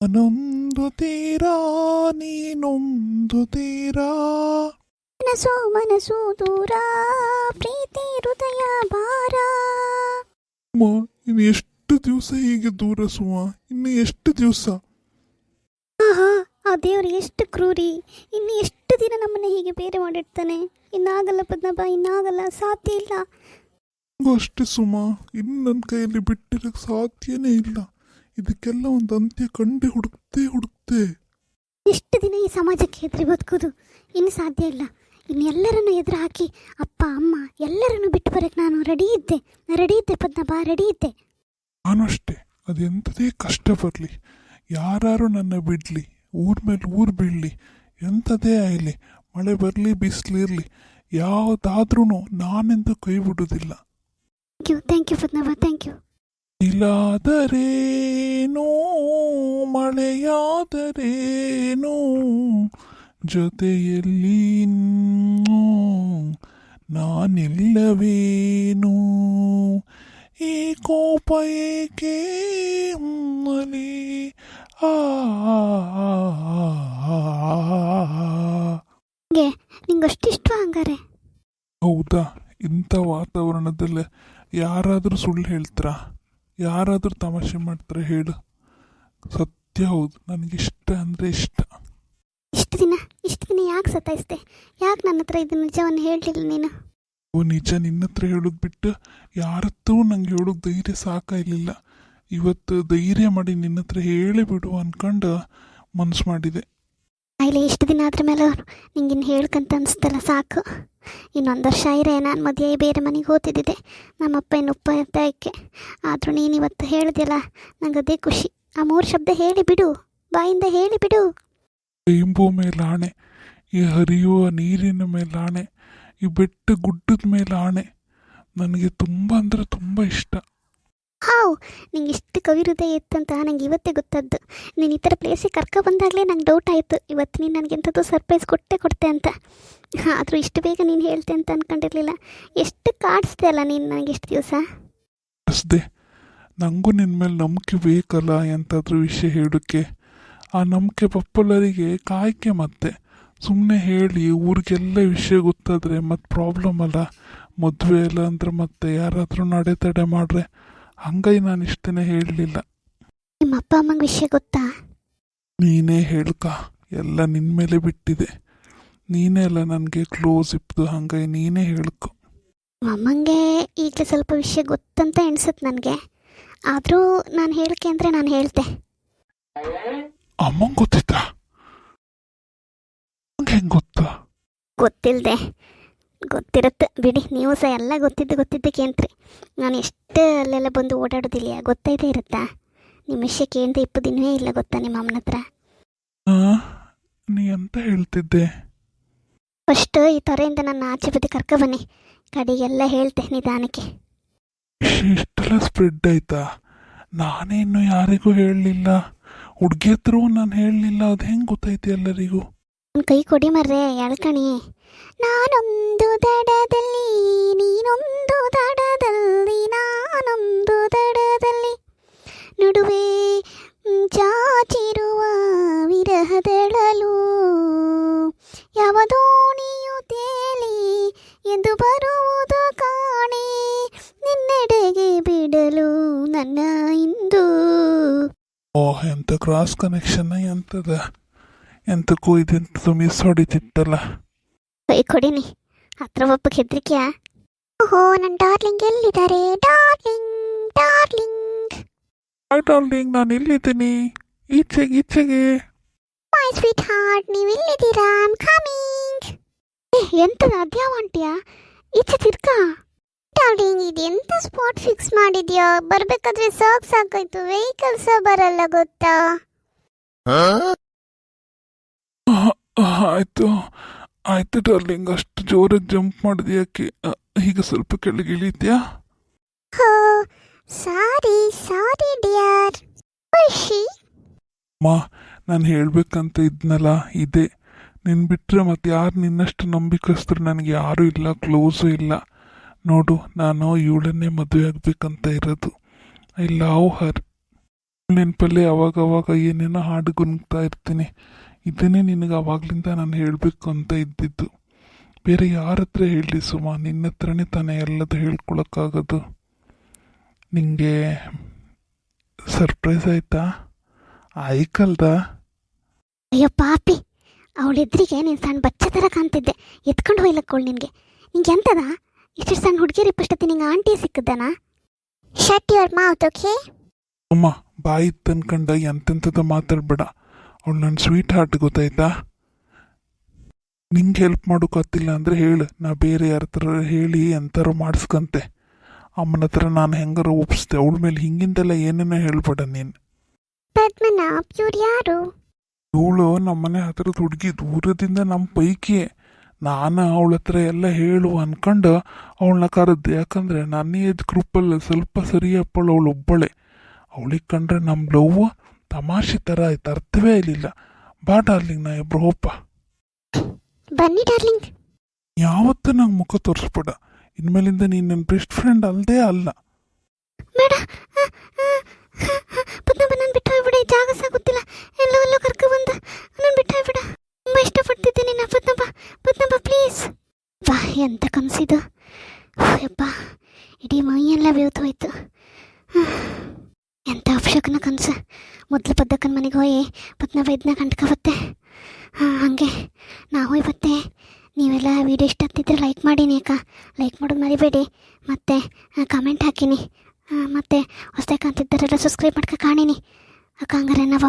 ನಾನೊಂದು ತೀರ ನೀನೊಂದು ತೀರ. ಮನಸ್ಸು ಮನಸ್ಸು ದೂರ, ಪ್ರೀತಿ ಹೃದಯ ಭಾರ. ಅಮ್ಮ, ಇನ್ನು ಎಷ್ಟು ದಿವಸ ಹೀಗೆ ದೂರ ಸುಮ? ಇನ್ನು ಎಷ್ಟು ದಿವಸ? ಆಹಾ, ಆ ದೇವ್ರು ಎಷ್ಟು ಕ್ರೂರಿ! ಇನ್ನು ಎಷ್ಟು ದಿನ ನಮ್ಮನ್ನ ಹೀಗೆ ಬೇರೆ ಮಾಡಿರ್ತಾನೆ? ಇನ್ನಾಗಲ್ಲ ಪದ್ಮಪ್ಪ, ಇನ್ನಾಗಲ್ಲ, ಸಾಧ್ಯ ಇಲ್ಲ. ನಂಗೂ ಅಷ್ಟೇ ಸುಮ, ಇನ್ನು ನನ್ನ ಕೈಯಲ್ಲಿ ಬಿಟ್ಟಿರಕ್ಕೆ ಸಾಧ್ಯನೇ ಇಲ್ಲ. ಇದಕ್ಕೆಲ್ಲ ಒಂದು ಅಂತ್ಯ ಕಂಡು ಹುಡುಕ್ತೆ. ಎಷ್ಟು ದಿನ ಈ ಸಮಾಜಕ್ಕೆ ಹೆದರಿ ಬದುಕೋದು? ಇನ್ನು ಸಾಧ್ಯ ಇಲ್ಲ. ಇನ್ನು ಎಲ್ಲರನ್ನು ಎದುರು ಹಾಕಿ ಅಪ್ಪ ಅಮ್ಮ ಎಲ್ಲರನ್ನು ಬಿಟ್ಟು ಬರೋಕ್ಕೆ ನಾನು ರೆಡಿ ಇದ್ದೆ ಪದ್ಮಪ್ಪ, ರೆಡಿ ಇದ್ದೆ. ನಾನು ಅಷ್ಟೇ. ಅದೆಂಥದೇ ಕಷ್ಟ ಬರಲಿ, ಯಾರು ನನ್ನ ಬಿಡಲಿ, ಊರ ಮೇಲೆ ಊರು ಬೀಳಲಿ, ಎಂಥದೇ ಆಗಲಿ, ಮಳೆ ಬರಲಿ ಬಿಸಿಲಿರಲಿ, ಯಾವುದಾದ್ರೂ ನಾನೆಂದು ಕೈ ಬಿಡೋದಿಲ್ಲ. Thank you Padmappa, thank you. ಇಲ್ಲಾದರೇನೋ ಮಳೆಯಾದರೇನೋ ಜೊತೆಯಲ್ಲಿ ನಾನಿಲ್ಲವೇನೋ, ಈ ಕೋಪ ಏಕೆ ಮಲಿ ನಿಂಗಷ್ಟಿಷ್ಟ ಹಂಗಾರೆ? ಹೌದಾ? ಇಂಥ ವಾತಾವರಣದಲ್ಲಿ ಯಾರಾದರೂ ಸುಳ್ಳು ಹೇಳ್ತಾರಾ? ಯಾರಾದರೂ ತಮಾಷೆ ಮಾಡ್ತಾರೆ ಹೇಳು? ಸತ್ಯ ಹೌದು, ನನಗಿಷ್ಟ ಅಂದರೆ ಇಷ್ಟ. ಇಷ್ಟು ದಿನ ಯಾಕೆ ಸತಾಯಿಸ್ದೆ? ಯಾಕೆ ನನ್ನ ಹತ್ರ ಇದು ನಿಜವನ್ನು ಹೇಳಲಿಲ್ಲ ನೀನು? ಓ ನಿಜ, ನಿನ್ನ ಹತ್ರ ಹೇಳೋದು ಬಿಟ್ಟು ಯಾರತ್ತೂ ನಂಗೆ ಹೇಳೋಕೆ ಧೈರ್ಯ ಸಾಕಾಗಲಿಲ್ಲ. ಇವತ್ತು ಧೈರ್ಯ ಮಾಡಿ ನಿನ್ನ ಹತ್ರ ಹೇಳಿ ಬಿಡು ಅನ್ಕೊಂಡು ಮನಸ್ಸು ಮಾಡಿದೆ. ಇಲ್ಲಿ ಇಷ್ಟು ದಿನ ಆದ್ರ ಮೇಲೆ ನಿಂಗಿನ್ನು ಹೇಳ್ಕಂತ ಅನಿಸ್ತಲ್ಲ, ಸಾಕು. ಇನ್ನೊಂದು ವರ್ಷ ಇರೇ ನಾನು ಮದುವೆ ಬೇರೆ ಮನೆಗೆ ಹೋಗ್ತಿದ್ದೆ. ನಮ್ಮಪ್ಪ ಇನ್ನು ಉಪ್ಪಾಯಕ್ಕೆ ಆದರೂ ನೀನು ಇವತ್ತು ಹೇಳಿದೆಯಲ್ಲ, ನಂಗೆ ಅದೇ ಖುಷಿ. ಆ 3 ಶಬ್ದ ಹೇಳಿಬಿಡು, ಬಾಯಿಂದ ಹೇಳಿಬಿಡು. ರೈನ್ಬೋ ಮೇಲೆ ಆಣೆ, ಈ ಹರಿಯುವ ನೀರಿನ ಮೇಲೆ ಆಣೆ, ಈ ಬೆಟ್ಟ ಗುಡ್ಡದ ಮೇಲೆ ಆಣೆ, ನನಗೆ ತುಂಬ ಅಂದರೆ ತುಂಬ ಇಷ್ಟ. ಹಾವು, ನಿಂಗೆ ಇಷ್ಟು ಕವಿ ಹೃದಯ ಇತ್ತಂತ ನಂಗೆ ಇವತ್ತೇ ಗೊತ್ತದ್ದು. ನೀನು ಈ ಥರ ಪ್ಲೇಸಿಗೆ ಕರ್ಕೊಬಂದಾಗಲೇ ನಂಗೆ ಡೌಟ್ ಆಯಿತು, ಇವತ್ತು ನೀನು ನನಗೆ ಎಂಥದ್ದು ಸರ್ಪ್ರೈಸ್ ಕೊಟ್ಟೆ ಅಂತ. ಆದರೂ ಇಷ್ಟು ಬೇಗ ನೀನು ಹೇಳ್ತೆ ಅಂತ ಅಂದ್ಕೊಂಡಿರಲಿಲ್ಲ. ಎಷ್ಟು ಕಾಡಿಸ್ದೆ ಅಲ್ಲ ನೀನು ನನಗೆ ಇಷ್ಟು ದಿವಸ. ಅಷ್ಟೇ, ನನಗೂ ನಿನ್ನ ಮೇಲೆ ನಂಬಿಕೆ ಬೇಕಲ್ಲ ಎಂತಾದ್ರೂ ವಿಷಯ ಹೇಳೋಕ್ಕೆ. ಆ ನಂಬಿಕೆ ಪಪ್ಪಲರಿಗೆ ಕಾಯ್ಕೆ, ಮತ್ತೆ ಸುಮ್ಮನೆ ಹೇಳಿ ಊರಿಗೆಲ್ಲ ವಿಷಯ ಗೊತ್ತಾದರೆ ಮತ್ತೆ ಪ್ರಾಬ್ಲಮ್ ಅಲ್ಲ. ಮದುವೆ ಎಲ್ಲ ಅಂದ್ರೆ ಮತ್ತೆ ಯಾರಾದರೂ ತಡೆ ಮಾಡ್ರೆ. ಹಂಗಾಗಿ ನಾನು ಇಷ್ಟು ದಿನ ಹೇಳಲಿಲ್ಲ. ನಿಮ್ಮ ಅಪ್ಪ ಅಮ್ಮಂಗೆ ವಿಷಯ ಗೊತ್ತಾ? ನೀನೇ ಹೇಳ್ಕ, ಎಲ್ಲ ನಿನ್ನ ಮೇಲೆ ಬಿಟ್ಟಿದೆ. ನೀನೇ ಎಲ್ಲ ನನಗೆ ಕ್ಲೋಸ್ ಇಪ್ಪದು, ಹಂಗಾಗಿ ನೀನೇ ಹೇಳ್ಕೊ. ಅಮ್ಮಂಗೆ ಈಗಲೇ ಸ್ವಲ್ಪ ವಿಷಯ ಗೊತ್ತಂತ ಎಣಿಸುತ್ತೆ ನನಗೆ. ಆದರೂ ನಾನು ಹೇಳಿಕೆ ಅಂದರೆ ನಾನು ಹೇಳ್ತೆ. ಅಮ್ಮಂಗೆ ಗೊತ್ತಿತ್ತಾ? ಹೆಂಗೆ ಗೊತ್ತಾ? ಗೊತ್ತಿಲ್ಲದೆ ಗೊತ್ತಿರುತ್ತೆ ಬಿಡಿ, ನೀವು ಸಹ ಎಲ್ಲ ಗೊತ್ತಿದ್ದಕ್ಕೇಂತ್ರಿ. ನಾನು ಎಷ್ಟು ಅಲ್ಲೆಲ್ಲ ಬಂದು ಓಡಾಡೋದಿಲ್ಲ, ಗೊತ್ತೈತೆ ಇರುತ್ತಾ? ನಿಮ್ಮ ವಿಷಯ ಕೇಂದ್ರ 20 ದಿನವೇ ಇಲ್ಲ ಗೊತ್ತಾ ನಿಮ್ಮ ಅಮ್ಮನ ಹತ್ರ? ನೀ ಅಂತ ಹೇಳ್ತಿದ್ದೆ? ಫಸ್ಟ್ ಈ ತೊರೆಯಿಂದ ನನ್ನ ಆಚೆ ಬದಿ ಕರ್ಕೊಬನ್ನಿ, ಕಡೆಗೆಲ್ಲ ಹೇಳ್ತೆ ನಿಧಾನಕ್ಕೆ. ಇಷ್ಟೆಲ್ಲ ಸ್ಪ್ರೆಡ್ ಆಯ್ತಾ? ನಾನೇನು ಯಾರಿಗೂ ಹೇಳಲಿಲ್ಲ, ಹುಡುಗಿ ಹತ್ರ ನಾನು ಹೇಳಲಿಲ್ಲ. ಅದು ಹೆಂಗೆ ಗೊತ್ತೈತಿ ಎಲ್ಲರಿಗೂ? ನನ್ನ ಕೈ ಕೊಡಿ ಮರ್ರೆ, ಎಳ್ಕಣಿ. ನಾನೊಂದು ದಡದಲ್ಲಿ ನೀನೊಂದು ದಡದಲ್ಲಿ ನಾನೊಂದು ದಡದಲ್ಲಿ ನಡುವೆ ಚಾಚಿರುವ ವಿರಹದಳಲು ಯಾವ ದೋಣಿಯು ತೇಲಿ ಎಂದು ಬರುವುದು ಕಾಣೆ ನಿನ್ನೆಡೆಗೆ ಬಿಡಲು ನನ್ನ ಇಂದು. ಓಹ್, ಎಂಥ ಕ್ರಾಸ್ ಕನೆಕ್ಷನ್, ಎಂತಕ್ಕೂ ಇದೆಂತ ಮಿಸ್ ಹೊಡಿತಿತ್ತಲ್ಲ. ಕೈ ಕೊಡಿನಿ, ಹತ್ರ ಒಬ್ಬಕ್ಕೆ ಹೆದ್ರಿಕೆಯಾ? ಓಹೋ, ನನ್ನ ಡಾರ್ಲಿಂಗ್ ಎಲ್ಲಿದ್ದಾರೆ? ಡಾರ್ಲಿಂಗ್ ಡಾರ್ಲಿಂಗ್ ಡಾರ್ಲಿಂಗ್, ನಾನು ಎಲ್ಲಿದ್ದೀನಿ? ಈಚೆಗೆ. ಮೈ ಸ್ವೀಟ್ ಹಾರ್ಟ್, ನೀವು ಎಲ್ಲಿದ್ದೀರಾ? I am coming. ಎಂತದ ಅದ್ಯಾವಂಟಿಯಾ? ಈಚೆ ತಿರ್ಕಾ. ಡಾರ್ಲಿಂಗ್, ಇದು ಎಂತ ಸ್ಪಾಟ್ ಫಿಕ್ಸ್ ಮಾಡಿದ್ಯಾ? ಬರ್ಬೇಕಾದ್ರೆ ಸಾಕಾಯ್ತು, ವೆಹಿಕಲ್ಸ್ ಬರಲ್ಲ ಗೊತ್ತಾ? ಆಯ್ತು ಡಾರ್ಲಿಂಗ್, ಅಷ್ಟು ಜೋರಾಗಿ ಜಂಪ್ ಮಾಡಿದ್ಯಾಕೆ? ಈಗ ಸ್ವಲ್ಪ ಕೆಳಗೆ ಇಳಿದ್ಯಾ? ಹೋ, ಸಾರಿ ಡಿಯರ್. ಅಮ್ಮ, ನಾನು ಹೇಳ್ಬೇಕಂತ ಇದ್ನಲ್ಲ ಇದೇ. ನಿನ್ನ ಬಿಟ್ಟರೆ ಮತ್ತೆ ಯಾರು ನಿನ್ನಷ್ಟು ನಂಬಿಕಸ್ತರು ನನಗೆ ಯಾರೂ ಇಲ್ಲ, ಕ್ಲೋಸು ಇಲ್ಲ. ನೋಡು, ನಾನು ಇವಳನ್ನೇ ಮದುವೆ ಆಗಬೇಕಂತ ಇರೋದು. ಐ ಲವ್ ಹರ್. ನೆನಪಲ್ಲಿ ಅವಾಗವಾಗ ಏನೇನೋ ಹಾಡು ಗುನುಗ್ತಾ ಇರ್ತೀನಿ. ಇದನ್ನೇ ನಿನಗೆ ಅವಾಗ್ಲಿಂದ ನಾನು ಹೇಳಬೇಕು ಅಂತ ಇದ್ದಿದ್ದು. ಬೇರೆ ಯಾರ ಹತ್ರ ಹೇಳಲಿ ಸುಮಾ, ನಿನ್ನ ಹತ್ರನೇ ತಾನೇ ಎಲ್ಲದು ಹೇಳ್ಕೊಳಕ್ಕಾಗೋದು. ನಿಂಗೆ ಸರ್ಪ್ರೈಸ್ ಆಯ್ತಾ? ಆಯ್ಕಲ್ದ? ಅಯ್ಯೋ ಪಾಪಿ, ಅವಳೆದ್ರಿಗೆ ನೀನು ಸಣ್ಣ ಬಚ್ಚೆ ಥರ ಕಾಣ್ತಿದ್ದೆ. ಎತ್ಕೊಂಡು ಹೋಯ್ಲಕ್ಕೋಳು ನಿನಗೆ. ನಿಂಗೆ ಎಂತದ ಇಷ್ಟು ಸಣ್ಣ ಹುಡುಗಿಯರಿ ಪಷ್ಟತಿ ನಿಂಗೆ ಆಂಟಿ ಸಿಕ್ಕದನಾ? Shut your mouth, okay? ಅಮ್ಮ, ಬಾಯಿ ತನ್ಕಂಡ ಎಂತೆಂಥದ್ದು ಮಾತಾಡ್ಬೇಡ. ಅವಳು ನನ್ನ ಸ್ವೀಟ್ ಹಾರ್ಟ್, ಗೊತ್ತಾಯ್ತಾ? ನಿಂಗೆ ಹೆಲ್ಪ್ ಮಾಡೋಕ್ಕಾಗ್ತಿಲ್ಲ ಅಂದರೆ ಹೇಳು, ನಾ ಬೇರೆ ಯಾರ ಹತ್ರ ಹೇಳಿ ಎಂಥಾರು ಮಾಡಿಸ್ಕಂತೆ. ಅಮ್ಮನ ಹತ್ರ ನಾನು ಹೆಂಗಾರ ಒಪ್ಪಿಸ್ದೆ. ಅವಳ ಮೇಲೆ ಹಿಂಗಿಂದೆಲ್ಲ ಏನೇನೋ ಹೇಳ್ಬೇಡ ನೀನು. ಪದ್ಮನಾಭ್, ಇವ್ರು ಯಾರು? ಇವಳು ನಮ್ಮನೆ ಹತ್ರದ ಹುಡುಗಿ, ದೂರದಿಂದ ನಮ್ಮ ಪೈಕಿ. ನಾನು ಅವಳ ಹತ್ರ ಎಲ್ಲ ಹೇಳು ಅನ್ಕೊಂಡು ಅವಳನ್ನ ಕರೆದ್ದೆ. ಯಾಕಂದರೆ ನನ್ನ ಏಜ್ ಗ್ರೂಪಲ್ಲಿ ಸ್ವಲ್ಪ ಸರಿಯಪ್ಪಳು ಅವಳು ಒಬ್ಬಳೆ. ಅವಳಿಗೆ ಕಂಡ್ರೆ ನಮ್ಮ ಲವ್ ತಮಾಷೆ ಥರ ಆಯ್ತು, ಅರ್ಥವೇ ಇರಲಿಲ್ಲ. ಬಾ ಡಾರ್ಲಿಂಗ್, ನಾ ಇಬ್ರು ಹೋಪ. ಬನ್ನಿ ಡಾರ್ಲಿಂಗ್. ಯಾವತ್ತೂ ನಂಗೆ ಮುಖ ತೋರಿಸ್ಬೇಡ. ಇನ್ಮೇಲಿಂದ ನೀನು ನನ್ನ ಬೆಸ್ಟ್ ಫ್ರೆಂಡ್ ಅಲ್ಲದೇ ಅಲ್ಲ. ಬೇಡ ಪದ್ಮನಾಭ, ನಾನು ಬಿಟ್ಟು ಹೋಗ್ಬಿಡ. ಈ ಜಾಗ ಸಾಗುತ್ತಿಲ್ಲ. ಎಲ್ಲೋ ಕರ್ಕೊಬಂದು ನಾನು ಬಿಟ್ಟು ಹೋಗ್ಬಿಡ. ತುಂಬ ಇಷ್ಟಪಡ್ತಿದ್ದೀನಿ ನಾ ಪದ್ಮನಾಭ. ಪದ್ಮನಾಭ ಪ್ಲೀಸ್. ಬಾ, ಎಂತ ಕನಸಿದು ಯಪ್ಪ. ಇಡೀ ಮೈಯೆಲ್ಲ ಬೇವ್ತು ಹೋಯ್ತು. ಎಂಥ ಅಪಶಕನ ಕನಸು. ಮೊದಲು ಪದ್ದಕ್ಕನ ಮನೆಗೆ ಹೋಗಿ ಪದ್ಮನಾಭ ಇದನ್ನ ಕಂಡ್ಕೊಬತ್ತೆ. ಹಾಗೆ ನಾ ಹೋಗಿ ಬತ್ತೆ. ನೀವೆಲ್ಲ ವೀಡಿಯೋ ಇಷ್ಟ ಆಗ್ತಿದ್ರೆ ಲೈಕ್ ಮಾಡೀನಿ ಅಕ್ಕ. ಲೈಕ್ ಮಾಡೋದು ಮರಿಬೇಡಿ. ಮತ್ತು ಕಮೆಂಟ್ ಹಾಕಿನಿ. ಮತ್ತು ಹೊಸದಾಗಿ ಕಾಣ್ತಿದ್ದಾರೆಲ್ಲ ಸಬ್ಸ್ಕ್ರೈಬ್ ಮಾಡ್ಕೊ ಕಾಣೀನಿ ಅಕ್ಕ. ಹಂಗಾರೆ ನಾವು